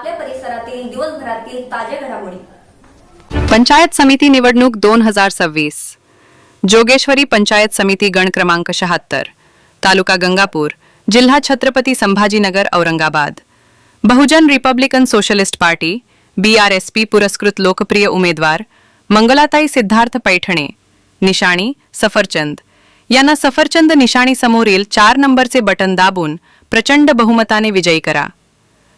आपल्या परिसरातील दिवसभरातील ताज्या घडामोडी। पंचायत समिती निवडणूक 2026 जोगेश्वरी पंचायत समिती गण क्रमांक 76 तालुका गंगापूर जिल्हा छत्रपती संभाजीनगर औरंगाबाद। बहुजन रिपब्लिकन सोशलिस्ट पार्टी BRSP पुरस्कृत लोकप्रिय उमेदवार मंगलाताई सिद्धार्थ पैठणे निशाणी सफरचंद यांना सफरचंद निशाणी समोरील 4 नंबरचे बटन दाबून प्रचंड बहुमताने विजयी करा।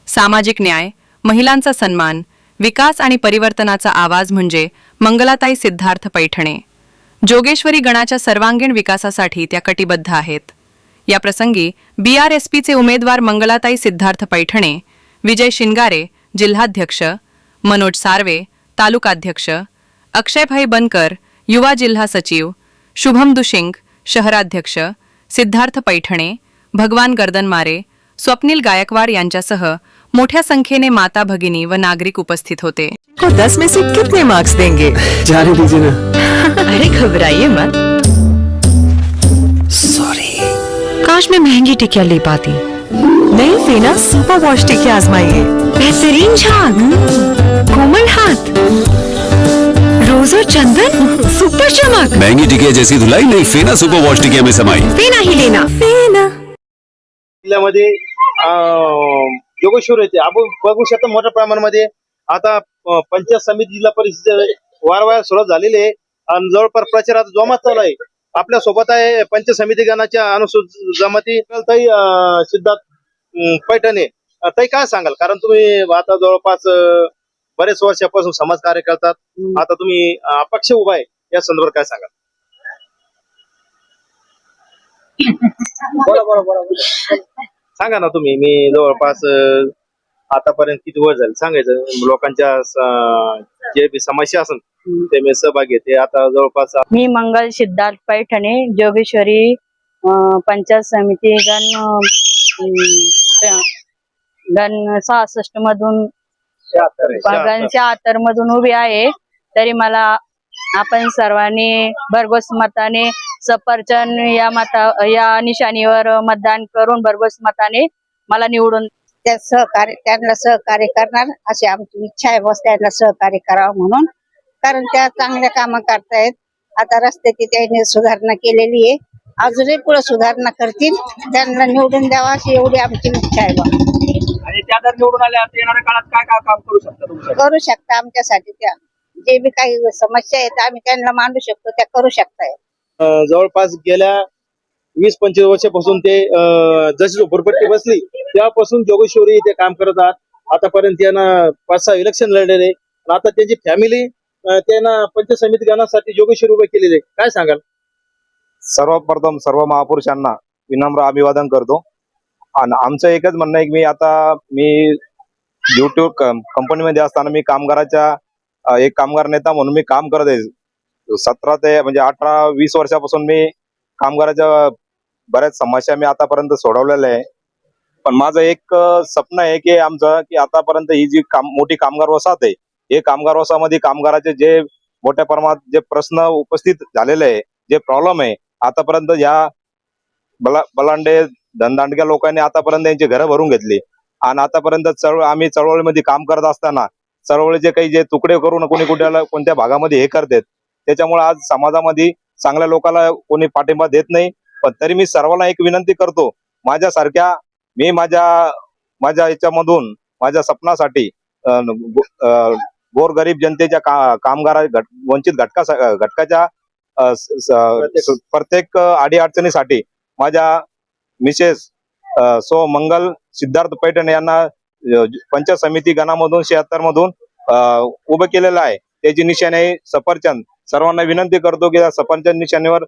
सामाजिक न्याय, महिलांचा सन्मान, विकास आणि परिवर्तनाचा आवाज म्हणजे मंगलाताई सिद्धार्थ पैठणे। जोगेश्वरी गणाच्या सर्वांगीण विकासासाठी त्या कटिबद्ध आहेत। या प्रसंगी BRSPचे उमेदवार मंगलाताई सिद्धार्थ पैठणे, विजय शिंगारे जिल्हाध्यक्ष, मनोज सार्वे तालुकाध्यक्ष, अक्षयभाई बनकर युवा जिल्हा सचिव, शुभम दुशिंग शहराध्यक्ष, सिद्धार्थ पैठणे, भगवान गर्दनमारे, स्वप्नील गायकवाड यांच्यासह मोठ्या संख्येने माता भगिनी व नागरिक उपस्थित होते। को 10 में से कितने मार्क्स देंगे? जाने दीजिए ना। अरे घबराइए मत। सॉरी। काश मैं महंगी टिकिया ले पाती। नहीं फेना सुपर वॉश टिकिया आजमाइए। बेहतरीन झाग, कोमल हाथ, रोज और चंदन, सुपर चमक। महंगी टिकिया जैसी धुलाई नहीं, फेना सुपर वॉश टिकिया में समाई। फेना ही लेना। फेना जिल्ह्यामध्ये जोगेश्वरी येथे आपण बघू शकतो मोठ्या प्रमाणामध्ये आता पंचायत समिती जिल्हा परिषद वारंवार सुरुवात झालेली आहे आणि जवळपास प्रचारात जोमात चालू आहे। आपल्या सोबत आहे पंचायत समिती गणाच्या अनुसूचित जमाती ताई सिद्धार्थ पैठणे। ताई काय सांगाल, कारण तुम्ही आता जवळपास बरेच वर्षापासून समाज कार्य करतात, आता तुम्ही अपक्ष उभा आहे, या संदर्भात काय सांगाल? सांगा ना तुम्ही। मी जवळपास आतापर्यंत किती वर्ष झाले सांगायचं, लोकांच्या जे बी समस्या असेल ते मी सहभाग घेते। आता जवळपास मी मंगल सिद्धार्थ पैठणे जोगेश्वरी पंचायत समिती गण 66 मधून 76 मधून उभी आहे। तरी मला आपण सर्वांनी भरघोस मताने सफरचंद या निशाणीवर मतदान करून भरघोस मताने मला निवडून त्यांना सहकार्य करणार अशी आमची इच्छा आहे। बस त्यांना सहकार्य करावं म्हणून, कारण त्या चांगल्या कामं करतायत। आता रस्त्याची त्यांनी सुधारणा केलेली आहे, अजूनही पुढे सुधारणा करतील, त्यांना निवडून द्यावा अशी एवढी आमची इच्छा आहे। आणि त्या जर निवडून आल्या येणाऱ्या काळात काय काय काम करू शकता? करू शकता आमच्यासाठी, त्या जे बी काही समस्या आहेत आम्ही त्यांना मांडू शकतो, त्या करू शकताय। जवळपास गेल्या 20-25 वर्षापासून ते जशी झोपडपट्टी बसली तेव्हापासून जोगेश्वरी ते काम करत आहात। आतापर्यंत त्यांना 5-6 इलेक्शन लढलेले, आता त्यांची फॅमिली त्यांना पंचायत समिती गणासाठी जोगेश्वरी उभे केलेले, काय सांगाल? सर्वप्रथम सर्व महापुरुषांना विनम्र अभिवादन करतो। आणि आमचं एकच म्हणणं आहे की मी ड्युटी कंपनीमध्ये असताना मी कामगाराच्या एक कामगार नेता म्हणून मी काम करत आहे। 17 ते म्हणजे 18-20 वर्षापासून मी कामगाराच्या बऱ्याच समस्या मी आतापर्यंत सोडवलेल्या आहे। पण माझं एक स्वप्न आहे की आमचं की आतापर्यंत ही जी मोठी कामगार वसाहत आहे, हे कामगार वसाहतीमध्ये कामगाराचे जे मोठ्या प्रमाणात जे प्रश्न उपस्थित झालेले आहे, जे प्रॉब्लेम आहे, आतापर्यंत या बलांडे धनदांडक्या लोकांनी आतापर्यंत यांची घरं भरून घेतली। आणि आतापर्यंत आम्ही चळवळीमध्ये काम करत असताना चळवळीचे काही जे तुकडे करून कोणी कोणत्या भागामध्ये हे करतात, त्याच्यामुळे आज समाजामध्ये चांगल्या लोकांना कोणी पाठिंबा देत नाही। पण तरी मी सर्वांना एक विनंती करतो, माझ्यासारख्या मी माझ्या याच्यामधून माझ्या स्वप्नासाठी गोरगरीब जनतेच्या कामगार वंचित घटकाच्या प्रत्येक अडीअडचणीसाठी माझ्या मिसेस सो मंगल सिद्धार्थ पैठणे यांना पंचायत समिती गणामधून 76 मधून उभं केलेलं आहे। त्याची निशाणी आहे सफरचंद। सर्वांना विनंती करतो की सफरचंद निशाणीवर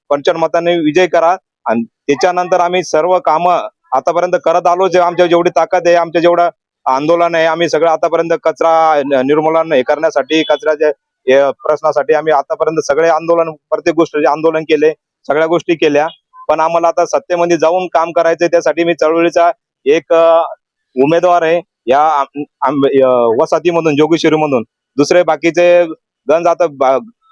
पंचायत मताने विजय करा। आणि त्याच्यानंतर आम्ही सर्व कामं आतापर्यंत करत आलो, जे आमच्या जेवढी ताकद आहे, आमच्या जेवढं आंदोलन आहे, आम्ही सगळं आतापर्यंत कचरा निर्मूलन हे करण्यासाठी, कचऱ्याच्या प्रश्नासाठी आम्ही आतापर्यंत सगळे आंदोलन, प्रत्येक गोष्टीचे आंदोलन केले, सगळ्या गोष्टी केल्या। पण आम्हाला आता सत्तेमध्ये जाऊन काम करायचंय, त्यासाठी मी चळवळीचा एक उमेदवार आहे या वसाहतीमधून, जोगेश्वरीमधून। दुसरे बाकीचे गंज आता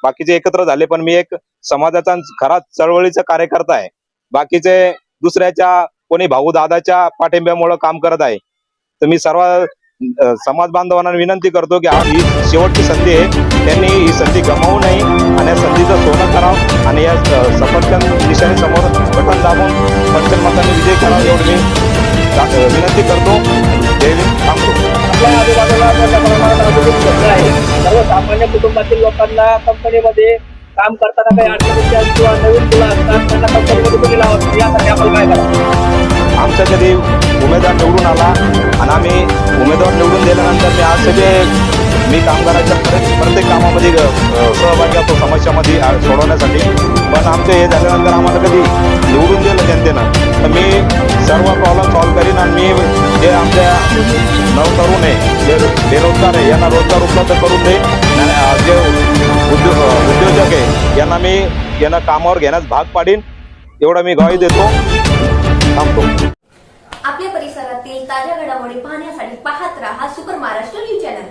बाकीचे एकत्र झाले, पण मी एक समाजाचा खरा चळवळीचा कार्यकर्ता आहे। बाकीचे दुसऱ्याच्या कोणी भाऊ दादाच्या पाठिंब्यामुळे काम करत आहे। तर मी सर्व समाज बांधवांना विनंती करतो की ही शेवटची संधी आहे, त्यांनी ही संधी गमावू नये आणि या संधीचं सोनं करावं आणि या सफरचंद निशाणी समोर बटन दाबून पंचन मतांनी विजय करावा एवढी मी विनंती करतो. जय हिंद. थांबतो. आपल्या आजूबाजूला मोठ्या प्रमाणात औद्योगिक क्षेत्र आहे. सर्वसामान्य कुटुंबातील लोकांना कंपनीमध्ये काम करताना काही अडचणी किंवा नवीन मुलं असतात त्यांना कंपनीमध्ये कुठे लावत यासाठी आपण काय करावं? आमच्या कधी उमेदवार निवडून आला आणि आम्ही उमेदवार निवडून दिल्यानंतर मी आज सगळे मी कामगाराच्या प्रत्येक कामामध्ये सहभागी होतो समस्यामध्ये सोडवण्यासाठी. पण आमचं हे झाल्यानंतर आम्हाला कधी निवडून दिलं जनतेनं तर मी सर्व प्रॉब्लेम सॉल्व्ह करीन आणि मी जे आमच्या नवतरुण आहे जे बेरोजगार आहे यांना रोजगार उपलब्ध करून देईन आणि जे उद्योजक आहे यांना कामावर घेण्यास भाग पाडीन एवढा मी ग्वाही देतो. थांबतो. आपल्या परिसरातील ताज्या घडामोडी पाहण्यासाठी पाहत राहा सुपर महाराष्ट्र न्यूज चॅनल.